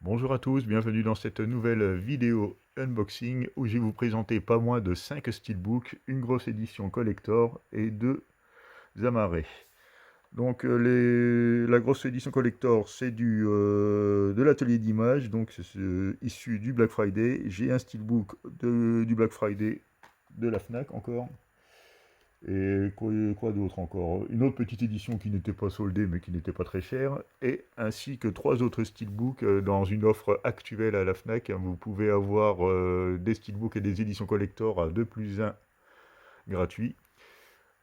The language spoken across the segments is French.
Bonjour à tous, bienvenue dans cette nouvelle vidéo unboxing où je vais vous présenter pas moins de 5 steelbooks, une grosse édition collector et 2 amarrés. Donc la grosse édition collector c'est de l'atelier d'image, donc c'est issu du Black Friday. J'ai un steelbook du Black Friday de la FNAC encore. Et quoi d'autre encore? Une autre petite édition qui n'était pas soldée mais qui n'était pas très chère. Et ainsi que 3 autres steelbooks dans une offre actuelle à la FNAC. Vous pouvez avoir des steelbooks et des éditions collector à 2 plus 1 gratuits.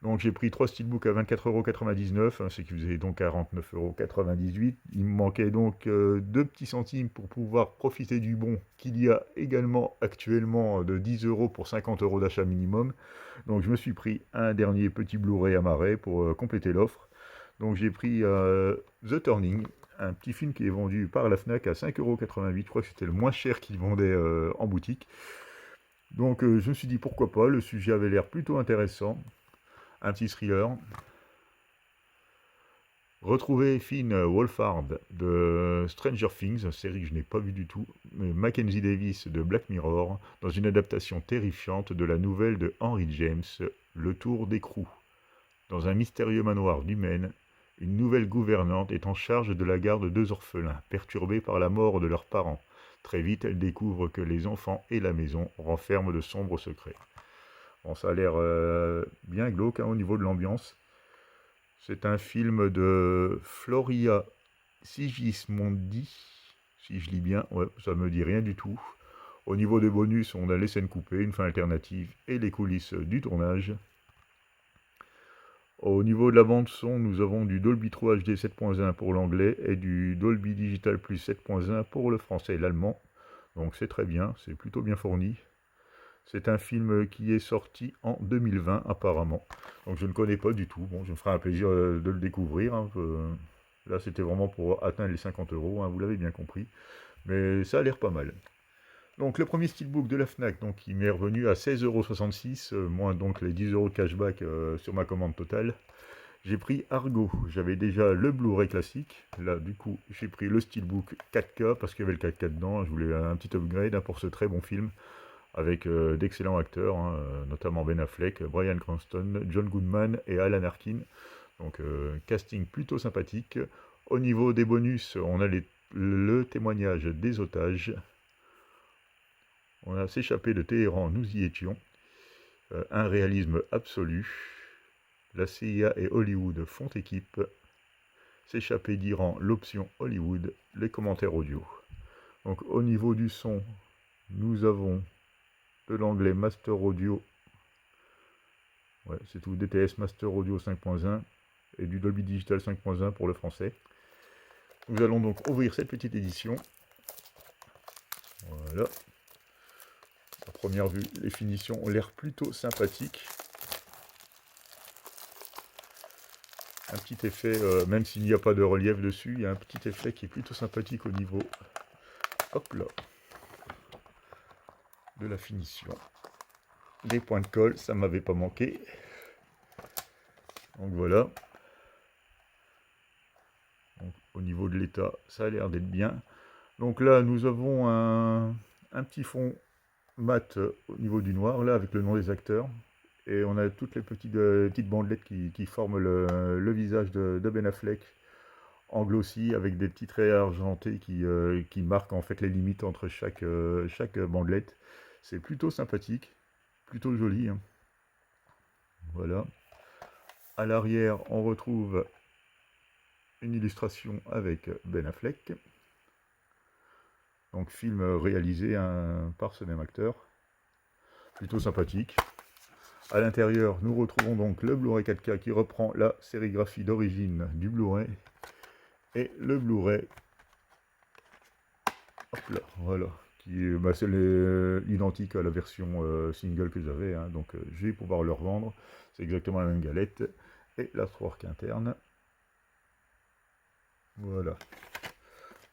Donc j'ai pris 3 steelbooks à 24,99 €, ce qui faisait donc 49,98 €. Il me manquait donc 2 petits centimes pour pouvoir profiter du bon qu'il y a également actuellement de 10 € pour 50 € d'achat minimum. Donc je me suis pris un dernier petit Blu-ray amarré pour compléter l'offre. Donc j'ai pris The Turning, un petit film qui est vendu par la FNAC à 5,88 €. Je crois que c'était le moins cher qu'ils vendaient en boutique. Donc je me suis dit pourquoi pas, le sujet avait l'air plutôt intéressant. Un petit thriller. Retrouver Finn Wolfhard de Stranger Things, série que je n'ai pas vue du tout, mais Mackenzie Davis de Black Mirror, dans une adaptation terrifiante de la nouvelle de Henry James, Le Tour d'écrou. Dans un mystérieux manoir du Maine, une nouvelle gouvernante est en charge de la garde de 2 orphelins, perturbés par la mort de leurs parents. Très vite, elle découvre que les enfants et la maison renferment de sombres secrets. Bon, ça a l'air bien glauque au niveau de l'ambiance. C'est un film de Floria Sigismondi, si je lis bien, ouais, ça me dit rien du tout. Au niveau des bonus, on a les scènes coupées, une fin alternative et les coulisses du tournage. Au niveau de la bande son, nous avons du Dolby 3 HD 7.1 pour l'anglais et du Dolby Digital Plus 7.1 pour le français et l'allemand. Donc c'est très bien, c'est plutôt bien fourni. C'est un film qui est sorti en 2020 apparemment. Donc je ne connais pas du tout. Bon, je me ferai un plaisir de le découvrir. Là, c'était vraiment pour atteindre les 50 €, vous l'avez bien compris. Mais ça a l'air pas mal. Donc le premier steelbook de la FNAC, donc, il m'est revenu à 16,66 €, moins donc les 10 € de cashback sur ma commande totale. J'ai pris Argo. J'avais déjà le Blu-ray classique. Là, du coup, j'ai pris le steelbook 4K parce qu'il y avait le 4K dedans. Je voulais un petit upgrade pour ce très bon film avec d'excellents acteurs, notamment Ben Affleck, Bryan Cranston, John Goodman et Alan Arkin. Donc casting plutôt sympathique. Au niveau des bonus, on a le témoignage des otages. On a S'échapper de Téhéran, nous y étions. Un réalisme absolu. La CIA et Hollywood font équipe. S'échapper d'Iran, l'option Hollywood. Les commentaires audio. Donc au niveau du son, nous avons de l'anglais Master Audio. Ouais, c'est tout, DTS Master Audio 5.1 et du Dolby Digital 5.1 pour le français. Nous allons donc ouvrir cette petite édition. Voilà. À première vue, les finitions ont l'air plutôt sympathiques. Un petit effet, même s'il n'y a pas de relief dessus, il y a un petit effet qui est plutôt sympathique au niveau, hop là, de la finition. Des points de colle, ça ne m'avait pas manqué. Donc voilà. Donc, au niveau de l'état, ça a l'air d'être bien. Donc là, nous avons un petit fond mat au niveau du noir, là, avec le nom des acteurs. Et on a toutes les petites bandelettes qui forment le visage de Ben Affleck en glossy, avec des petits traits argentés qui marquent en fait les limites entre chaque bandelette. C'est plutôt sympathique, plutôt joli, hein. Voilà. À l'arrière, on retrouve une illustration avec Ben Affleck. Donc film réalisé par ce même acteur. Plutôt sympathique. À l'intérieur, nous retrouvons donc le Blu-ray 4K qui reprend la sérigraphie d'origine du Blu-ray. Et le Blu-ray, hop là, voilà, c'est l'identique à la version single que j'avais, hein, donc je vais pouvoir le revendre. C'est exactement la même galette. Et l'artwork interne. Voilà.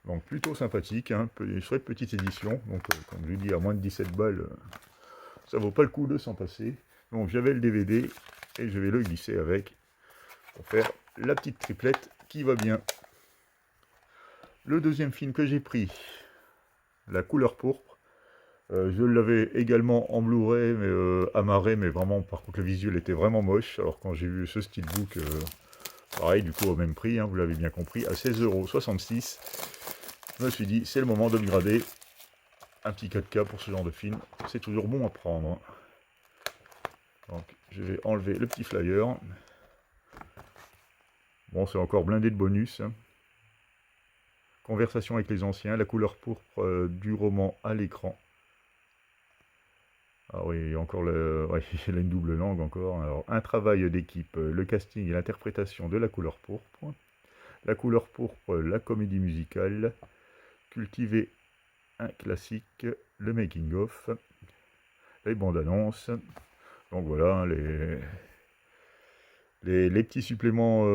Donc plutôt sympathique, hein, une chouette petite édition. Donc comme je l'ai dit, à moins de 17 balles, ça vaut pas le coup de s'en passer. Donc j'avais le DVD et je vais le glisser avec pour faire la petite triplette qui va bien. Le deuxième film que j'ai pris, La couleur pourpre. Je l'avais également en Blu-ray, mais amarré, mais vraiment, par contre, le visuel était vraiment moche. Alors quand j'ai vu ce steelbook, pareil, du coup, au même prix, hein, vous l'avez bien compris, à 16,66 €, je me suis dit, c'est le moment de me grader un petit 4K pour ce genre de film. C'est toujours bon à prendre, hein. Donc, je vais enlever le petit flyer. Bon, c'est encore blindé de bonus. Conversation avec les anciens, la couleur pourpre du roman à l'écran. Ah oui, encore ouais, il a une double langue encore. Alors, un travail d'équipe, le casting et l'interprétation de la couleur pourpre. La couleur pourpre, la comédie musicale. Cultiver un classique, le making-of. Les bandes annonces. Donc voilà, les petits suppléments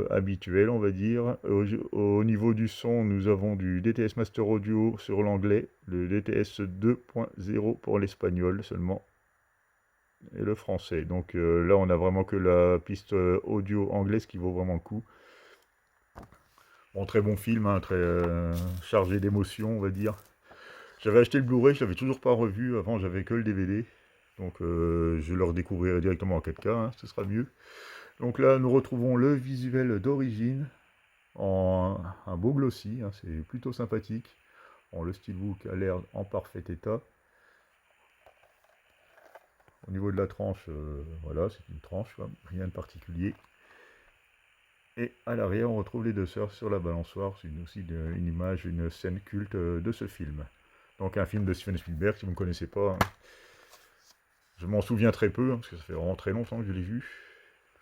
habituels, on va dire. Au niveau du son, nous avons du DTS Master Audio sur l'anglais, le DTS 2.0 pour l'espagnol seulement, et le français. Donc là, on a vraiment que la piste audio anglaise qui vaut vraiment le coup. Bon, très bon film, hein, très chargé d'émotions, on va dire. J'avais acheté le Blu-ray, je l'avais toujours pas revu. Avant, j'avais que le DVD. Donc je le redécouvrirai directement en 4K, hein, ce sera mieux. Donc là, nous retrouvons le visuel d'origine en un beau glossy, hein, c'est plutôt sympathique. Bon, le steelbook a l'air en parfait état. Au niveau de la tranche, voilà, c'est une tranche, quoi, rien de particulier. Et à l'arrière, on retrouve les deux sœurs sur la balançoire. C'est aussi une image, une scène culte de ce film. Donc un film de Steven Spielberg, si vous ne connaissez pas. Hein. Je m'en souviens très peu, hein, parce que ça fait vraiment très longtemps que je l'ai vu.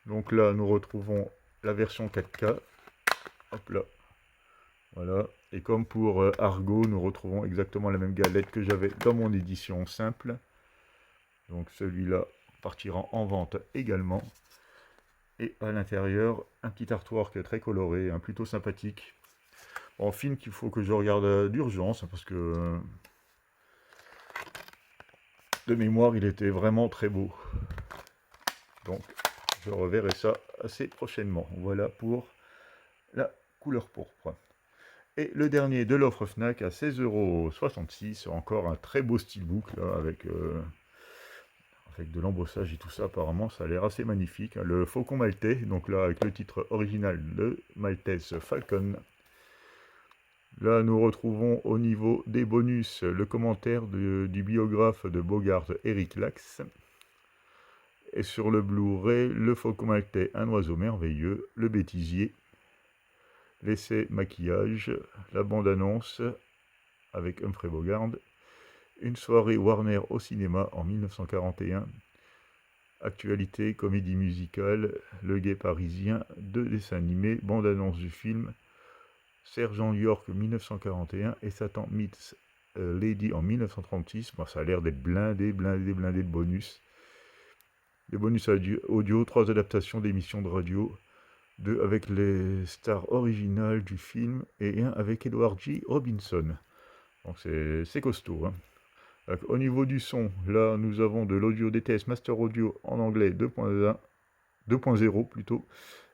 Donc là, nous retrouvons la version 4K. Hop là. Voilà. Et comme pour Argo, nous retrouvons exactement la même galette que j'avais dans mon édition simple. Donc celui-là partira en vente également. Et à l'intérieur, un petit artwork très coloré, plutôt sympathique. Bon, film qu'il faut que je regarde d'urgence, parce que de mémoire, il était vraiment très beau. Donc, je reverrai ça assez prochainement. Voilà pour la couleur pourpre. Et le dernier de l'offre Fnac à 16,66 €. Encore un très beau steelbook, là, avec de l'embossage et tout ça. Apparemment, ça a l'air assez magnifique. Le Faucon Maltais, donc là, avec le titre original de Maltese Falcon. Là, nous retrouvons au niveau des bonus le commentaire du biographe de Bogart, Eric Lax. Et sur le Blu-ray, le Faucon Maltais, un oiseau merveilleux, le bêtisier, l'essai maquillage, la bande-annonce avec Humphrey Bogart, une soirée Warner au cinéma en 1941, actualité, comédie musicale, le guet parisien, 2 dessins animés, bande-annonce du film, Sergent York 1941 et Satan Meets Lady en 1936. Bon, ça a l'air d'être blindé de bonus. Des bonus audio, 3 adaptations d'émissions de radio, 2 avec les stars originales du film et 1 avec Edward G. Robinson. Donc c'est costaud. Hein. Donc, au niveau du son, là nous avons de l'audio DTS Master Audio en anglais 2.0 plutôt,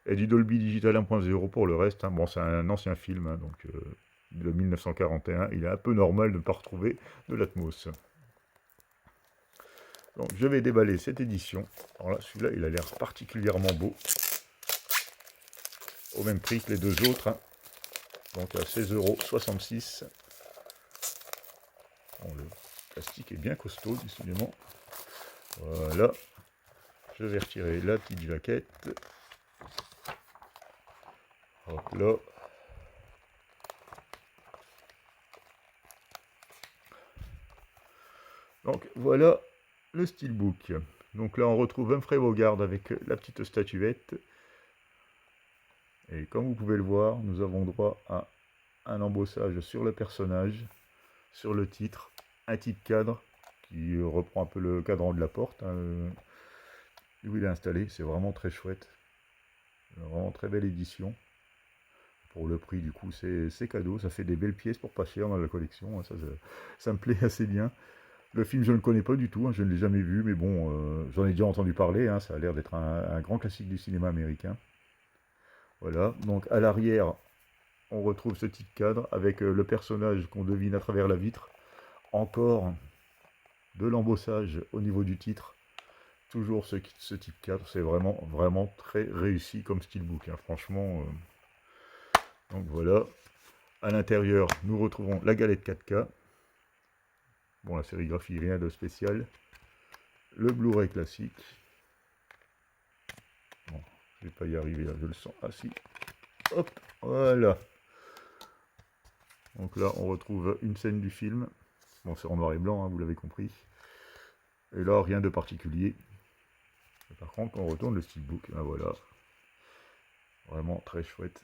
et du Dolby Digital 1.0 pour le reste. Hein. Bon, c'est un ancien film, hein, donc de 1941. Il est un peu normal de ne pas retrouver de l'Atmos. Donc je vais déballer cette édition. Alors là, celui-là, il a l'air particulièrement beau. Au même prix que les deux autres. Hein. Donc à 16,66 €. Bon, le plastique est bien costaud, décidément. Voilà. Je vais retirer la petite jaquette. Hop là. Donc voilà le steelbook. Donc là on retrouve Humphrey Bogart avec la petite statuette. Et comme vous pouvez le voir, nous avons droit à un embossage sur le personnage, sur le titre, un type cadre qui reprend un peu le cadran de la porte, hein, où il est installé. C'est vraiment très chouette. Vraiment très belle édition. Pour le prix, du coup, c'est cadeau. Ça fait des belles pièces pour pas cher dans la collection. Hein, ça me plaît assez bien. Le film, je ne le connais pas du tout. Hein, je ne l'ai jamais vu, mais bon, j'en ai déjà entendu parler. Hein, ça a l'air d'être un grand classique du cinéma américain. Voilà. Donc, à l'arrière, on retrouve ce type cadre avec le personnage qu'on devine à travers la vitre. encore de l'embossage au niveau du titre. Toujours ce type 4, c'est vraiment, vraiment très réussi comme steelbook, hein, franchement. Donc voilà. À l'intérieur, nous retrouvons la galette 4K. Bon, la sérigraphie, rien de spécial. Le Blu-ray classique. Bon, je vais pas y arriver, là, je le sens. Ah si. Hop, voilà. Donc là, on retrouve une scène du film. Bon, c'est en noir et blanc, hein, vous l'avez compris. Et là, rien de particulier. Et par contre, quand on retourne le steelbook, ben voilà. Vraiment très chouette.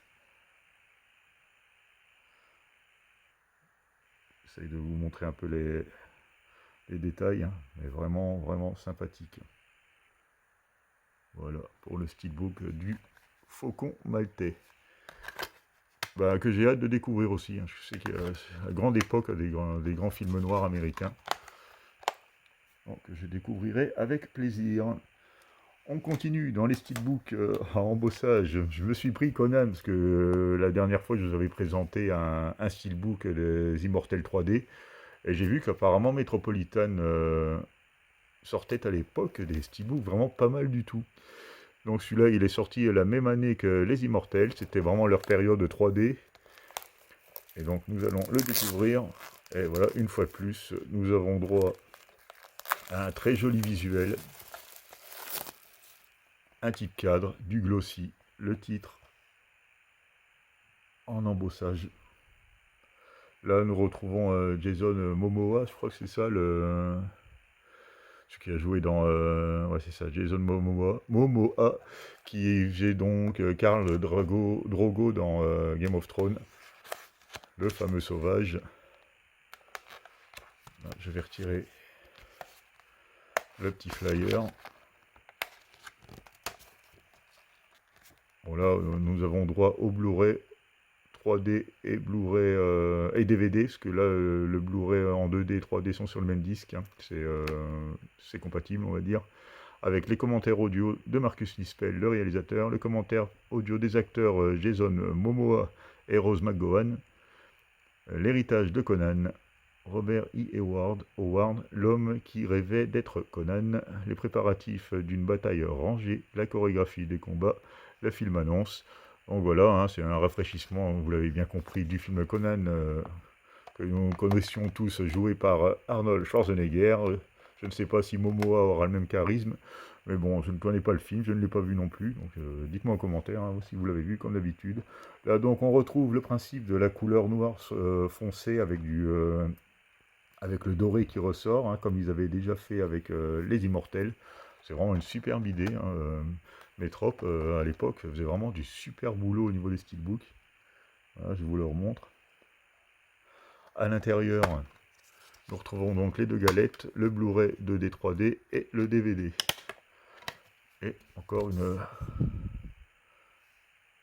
J'essaye de vous montrer un peu les détails, hein, mais vraiment, vraiment sympathique. Voilà, pour le steelbook du Faucon Maltais. Bah, que j'ai hâte de découvrir aussi. Hein. Je sais qu'il y a la grande époque des grands films noirs américains. Donc, je découvrirai avec plaisir. On continue dans les steelbooks à embossage. Je me suis pris Conan, parce que la dernière fois, je vous avais présenté un steelbook des Immortels 3D. Et j'ai vu qu'apparemment Metropolitan sortait à l'époque des steelbooks vraiment pas mal du tout. Donc celui-là, il est sorti la même année que les Immortels. C'était vraiment leur période 3D. Et donc nous allons le découvrir. Et voilà, une fois de plus, nous avons droit à un très joli visuel. Un type cadre, du glossy, le titre en embossage. Là, nous retrouvons Jason Momoa, je crois que c'est ça, ce qui a joué dans... ouais, c'est ça, Jason Momoa, qui faisait donc Khal Drogo dans Game of Thrones, le fameux sauvage. Là, je vais retirer le petit flyer. Bon, là, nous avons droit au Blu-ray 3D et Blu-ray et DVD, parce que là, le Blu-ray en 2D et 3D sont sur le même disque. Hein. C'est compatible, on va dire. Avec les commentaires audio de Marcus Nispel, le réalisateur, le commentaire audio des acteurs Jason Momoa et Rose McGowan, l'héritage de Conan, Robert E. Howard, l'homme qui rêvait d'être Conan, les préparatifs d'une bataille rangée, la chorégraphie des combats, la film-annonce. Donc voilà, hein, c'est un rafraîchissement, vous l'avez bien compris, du film Conan, que nous connaissions tous, joué par Arnold Schwarzenegger. Je ne sais pas si Momoa aura le même charisme, mais bon, je ne connais pas le film, je ne l'ai pas vu non plus, donc dites-moi en commentaire hein, si vous l'avez vu, comme d'habitude. Là, donc, on retrouve le principe de la couleur noire foncée avec le doré qui ressort, hein, comme ils avaient déjà fait avec les Immortels. C'est vraiment une superbe idée. Hein, Métrop, à l'époque, faisait vraiment du super boulot au niveau des steelbooks. Voilà, je vous le remontre. À l'intérieur, nous retrouvons donc les deux galettes, le Blu-ray 2D 3D et le DVD. Et encore une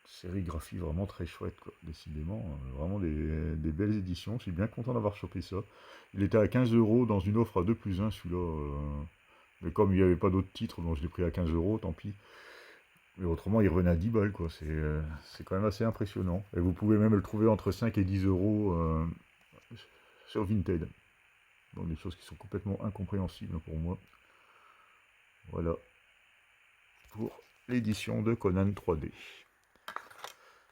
sérigraphie vraiment très chouette, quoi. Décidément, vraiment des belles éditions. Je suis bien content d'avoir chopé ça. Il était à 15 € dans une offre à 2+1, celui-là. Mais comme il n'y avait pas d'autres titres, donc je l'ai pris à 15 €, tant pis. Mais autrement, il revenait à 10 balles, quoi. C'est quand même assez impressionnant. Et vous pouvez même le trouver entre 5 et 10 € sur Vinted. Donc des choses qui sont complètement incompréhensibles pour moi. Voilà. Pour l'édition de Conan 3D.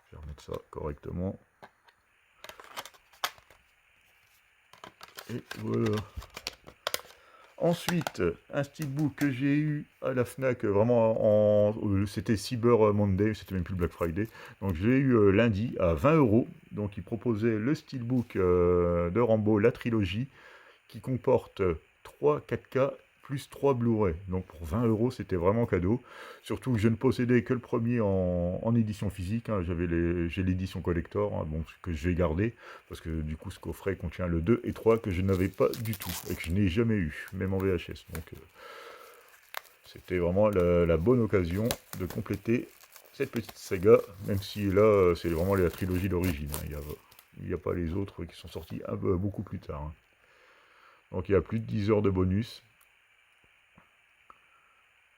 Je vais remettre ça correctement. Et voilà. Ensuite, un steelbook que j'ai eu à la FNAC, vraiment c'était Cyber Monday, c'était même plus Black Friday. Donc j'ai eu lundi à 20 €. Donc il proposait le steelbook de Rambo, la trilogie, qui comporte 3 4K plus 3 Blu-ray. Donc pour 20 €, c'était vraiment cadeau. Surtout que je ne possédais que le premier en édition physique. Hein. J'ai l'édition collector, hein, bon, que je vais garder, parce que du coup ce coffret contient le 2 et 3 que je n'avais pas du tout, et que je n'ai jamais eu, même en VHS. Donc c'était vraiment la bonne occasion de compléter cette petite saga, même si là c'est vraiment la trilogie d'origine. Hein. Il n'y a pas les autres qui sont sortis beaucoup plus tard. Hein. Donc il y a plus de 10 heures de bonus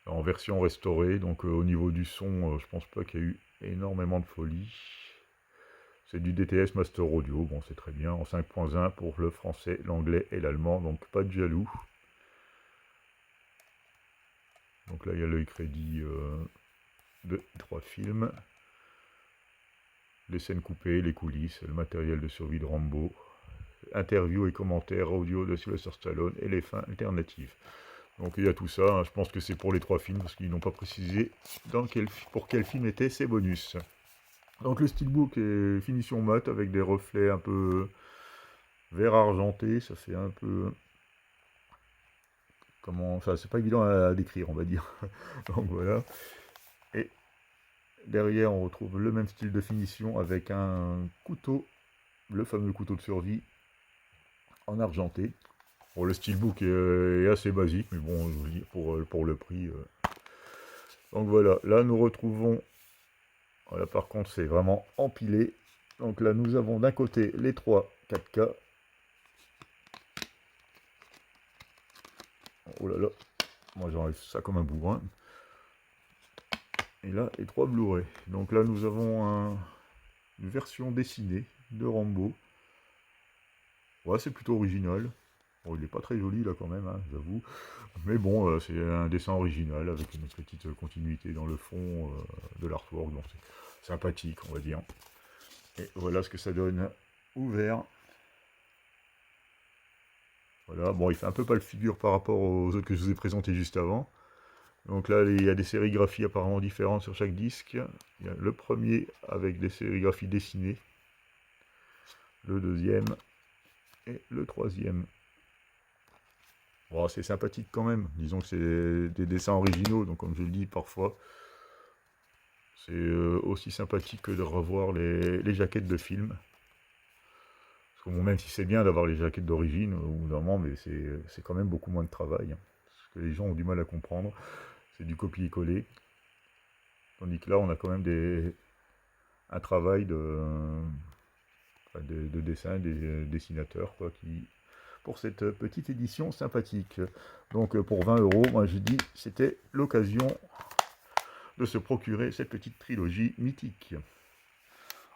en version restaurée. Donc au niveau du son, je pense pas qu'il y a eu énormément de folie. C'est du DTS Master Audio, bon c'est très bien, en 5.1 pour le français, l'anglais et l'allemand, donc pas de jaloux. Donc là il y a le crédit de 3 films. Les scènes coupées, les coulisses, le matériel de survie de Rambo, interviews et commentaires audio de Sylvester Stallone et les fins alternatives. Donc il y a tout ça, hein. Je pense que c'est pour les 3 films, parce qu'ils n'ont pas précisé pour quel film étaient ces bonus. Donc le steelbook est finition mat avec des reflets un peu vert argenté, ça fait un peu... Comment... Enfin c'est pas évident à décrire on va dire. Donc voilà. Et derrière on retrouve le même style de finition avec un couteau, le fameux couteau de survie en argenté. Bon, le steelbook est assez basique, mais bon, je vous dis, pour le prix. Donc voilà, là nous retrouvons, voilà par contre c'est vraiment empilé. Donc là nous avons d'un côté les 3 4K. Oh là là, moi j'enlève ça comme un bourrin. Et là les 3 Blu-ray. Donc là nous avons une version dessinée de Rambo. Ouais, c'est plutôt original. Bon, il n'est pas très joli là quand même, hein, j'avoue. Mais bon, c'est un dessin original avec une petite continuité dans le fond de l'artwork. Donc c'est sympathique, on va dire. Et voilà ce que ça donne ouvert. Voilà, bon, il fait un peu pas le figure par rapport aux autres que je vous ai présentés juste avant. Donc là, il y a des sérigraphies apparemment différentes sur chaque disque. Il y a le premier avec des sérigraphies dessinées. Le deuxième et le troisième. Bon, c'est sympathique quand même. Disons que c'est des dessins originaux, donc comme je le dis parfois, c'est aussi sympathique que de revoir les jaquettes de films. Parce que bon, même si c'est bien d'avoir les jaquettes d'origine, au bout d'un moment, mais c'est quand même beaucoup moins de travail. Hein. Ce que les gens ont du mal à comprendre, c'est du copier-coller. Tandis que là, on a quand même un travail de dessin des dessinateurs, quoi, pour cette petite édition sympathique. Donc pour 20 €, moi je dis, c'était l'occasion de se procurer cette petite trilogie mythique.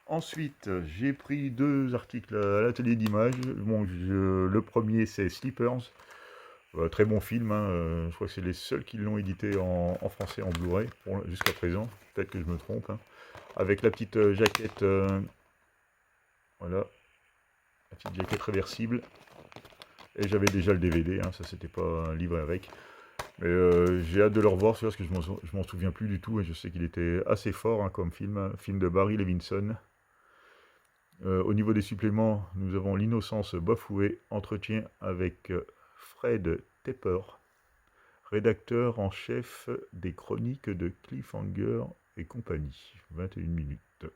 Ensuite, j'ai pris 2 articles à l'atelier d'images. Bon, le premier, c'est Sleepers. Très bon film, hein. Je crois que c'est les seuls qui l'ont édité en français en Blu-ray jusqu'à présent. Peut-être que je me trompe. Hein. Avec la petite jaquette, voilà, la petite jaquette réversible. Et j'avais déjà le DVD, hein, ça c'était pas un livre avec. Mais j'ai hâte de le revoir, parce que je m'en souviens plus du tout, et je sais qu'il était assez fort hein, comme film de Barry Levinson. Au niveau des suppléments, nous avons L'innocence bafouée, entretien avec Fred Tepper, rédacteur en chef des chroniques de Cliffhanger et compagnie, 21 minutes.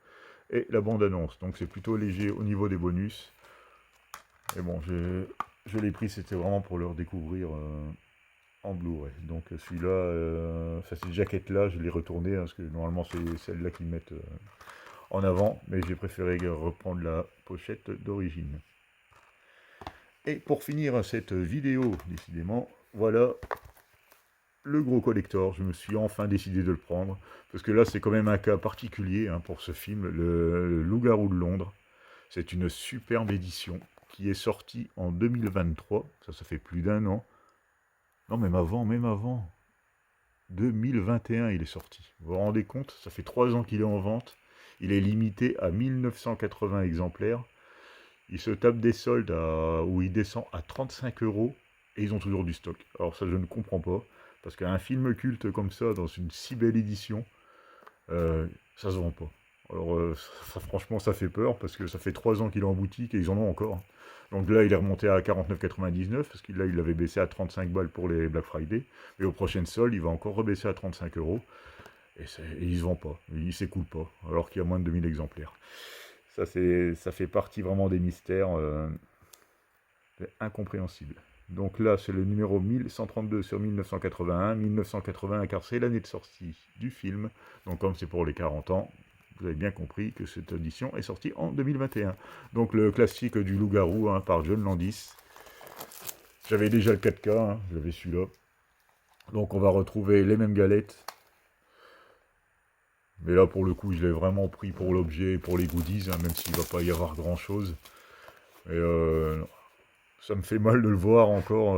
Et la bande-annonce, donc c'est plutôt léger au niveau des bonus. Et bon, je l'ai pris, c'était vraiment pour le redécouvrir en Blu-ray. Donc celui-là, cette jaquette-là, je l'ai retournée, hein, parce que normalement c'est celle-là qu'ils mettent en avant, mais j'ai préféré reprendre la pochette d'origine. Et pour finir cette vidéo, décidément, voilà le gros collector. Je me suis enfin décidé de le prendre, parce que là c'est quand même un cas particulier hein, pour ce film, le Loup-garou de Londres. C'est une superbe édition qui est sortie en 2023, ça fait plus d'1 an. Non, même avant. 2021, il est sorti. Vous vous rendez compte? Ça fait 3 ans qu'il est en vente. Il est limité à 1980 exemplaires. Il se tape des soldes où il descend à 35 € et ils ont toujours du stock. Alors ça, je ne comprends pas. Parce qu'un film culte comme ça, dans une si belle édition, ça se vend pas. Alors franchement, ça fait peur parce que ça fait 3 ans qu'il est en boutique et ils en ont encore. Donc là, il est remonté à 49,99 parce qu'il il avait baissé à 35 balles pour les Black Friday. Et aux prochaines soldes, il va encore rebaisser à 35 €. Et il se vend pas, il s'écoule pas, alors qu'il y a moins de 2000 exemplaires. Ça fait partie vraiment des mystères incompréhensibles. Donc là, c'est le numéro 1132 sur 1981. 1981, car c'est l'année de sortie du film. Donc comme c'est pour les 40 ans, vous avez bien compris que cette édition est sortie en 2021. Donc le classique du loup-garou hein, par John Landis. J'avais déjà le 4K, hein, j'avais celui-là. Donc on va retrouver les mêmes galettes. Mais là, pour le coup, je l'ai vraiment pris pour l'objet, pour les goodies, hein, même s'il ne va pas y avoir grand-chose. Et ça me fait mal de le voir encore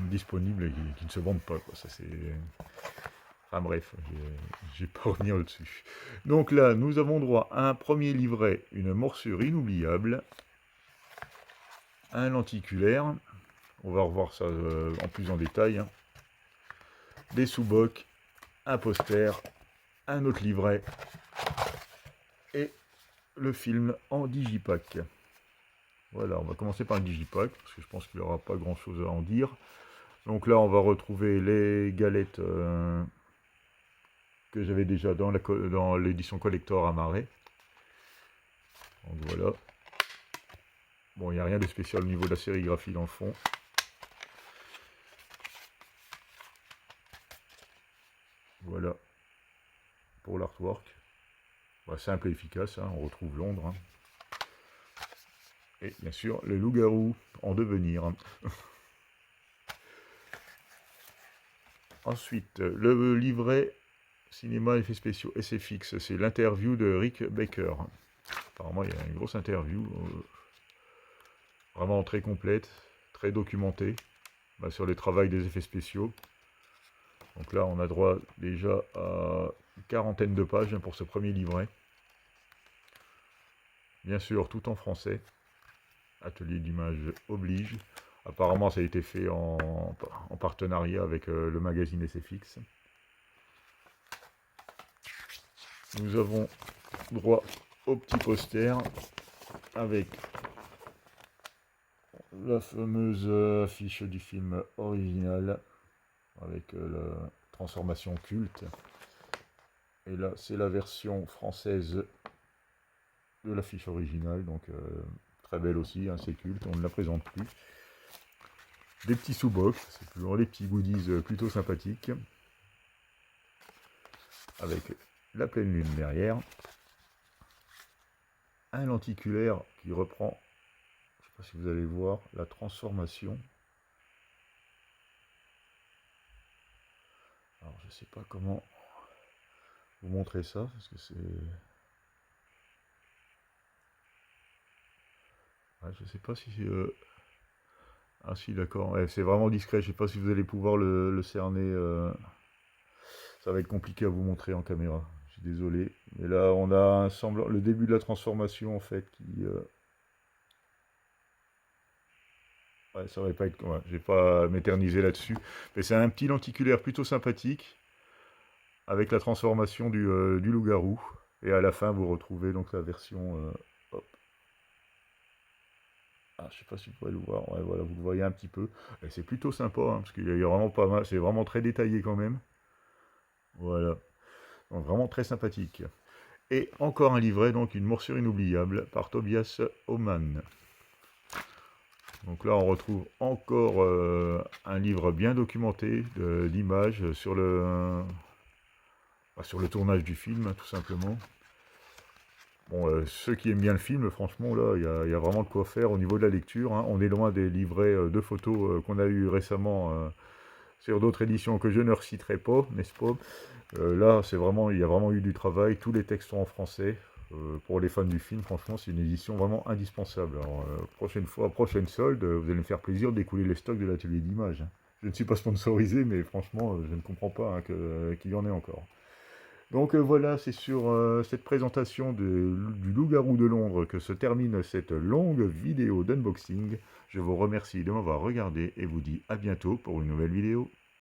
disponible et qui ne se vendent pas, quoi. Ça, c'est... Enfin bref, j'ai pas à revenir dessus. Donc là, nous avons droit à un premier livret, une morsure inoubliable, un lenticulaire, on va revoir ça en plus en détail, hein. Des sous-bocs, un poster, un autre livret et le film en digipack. Voilà, on va commencer par le digipack parce que je pense qu'il n'y aura pas grand chose à en dire. Donc là, on va retrouver les galettes que j'avais déjà dans l'édition collector à Marais. Donc voilà. Bon, il n'y a rien de spécial au niveau de la sérigraphie dans le fond. Voilà pour l'artwork. Bah, simple et efficace, hein, on retrouve Londres. Hein. Et bien sûr, le loup-garou en devenir. Ensuite, le livret cinéma effets spéciaux SFX, c'est l'interview de Rick Baker. Apparemment, il y a une grosse interview, vraiment très complète, très documentée, sur le travail des effets spéciaux. Donc là, on a droit déjà à une quarantaine de pages pour ce premier livret. Bien sûr, tout en français. Atelier d'image oblige. Apparemment, ça a été fait en partenariat avec le magazine SFX. Nous avons droit au petit poster avec la fameuse affiche du film original avec la transformation culte. Et là, c'est la version française de l'affiche originale, donc très belle aussi, hein, c'est culte, on ne la présente plus. Des petits sous-box, c'est toujours des petits goodies plutôt sympathiques, avec la pleine lune derrière. Un lenticulaire qui reprend, je ne sais pas si vous allez voir, la transformation. Alors je ne sais pas comment vous montrer ça, parce que c'est... Ouais, je ne sais pas si... Ah si, d'accord, ouais, c'est vraiment discret, je ne sais pas si vous allez pouvoir le cerner. Ça va être compliqué à vous montrer en caméra, je suis désolé. Mais là, on a un semblant, le début de la transformation, en fait, qui... Ouais, ça va pas être... Ouais, je vais pas m'éterniser là-dessus. Mais c'est un petit lenticulaire plutôt sympathique, avec la transformation du loup-garou. Et à la fin, vous retrouvez donc la version... hop. Ah, je sais pas si vous pouvez le voir. Ouais, voilà, vous le voyez un petit peu. Et c'est plutôt sympa, hein, parce qu'il y a vraiment pas mal. C'est vraiment très détaillé quand même. Voilà. Donc vraiment très sympathique. Et encore un livret, donc une morsure inoubliable, par Tobias Oman. Donc là, on retrouve encore un livre bien documenté d'images sur le tournage du film, tout simplement. Bon, ceux qui aiment bien le film, franchement, là, il y a vraiment de quoi faire au niveau de la lecture. Hein. On est loin des livrets de photos qu'on a eu récemment sur d'autres éditions que je ne reciterai pas, n'est-ce pas? Là, il y a vraiment eu du travail. Tous les textes sont en français. Pour les fans du film, franchement, c'est une édition vraiment indispensable. Alors, prochaine fois, prochaine solde, vous allez me faire plaisir d'écouler les stocks de l'atelier d'images. Hein. Je ne suis pas sponsorisé, mais franchement, je ne comprends pas hein, qu'il y en ait encore. Donc voilà, c'est sur cette présentation du Loup-garou de Londres que se termine cette longue vidéo d'unboxing. Je vous remercie de m'avoir regardé et vous dis à bientôt pour une nouvelle vidéo.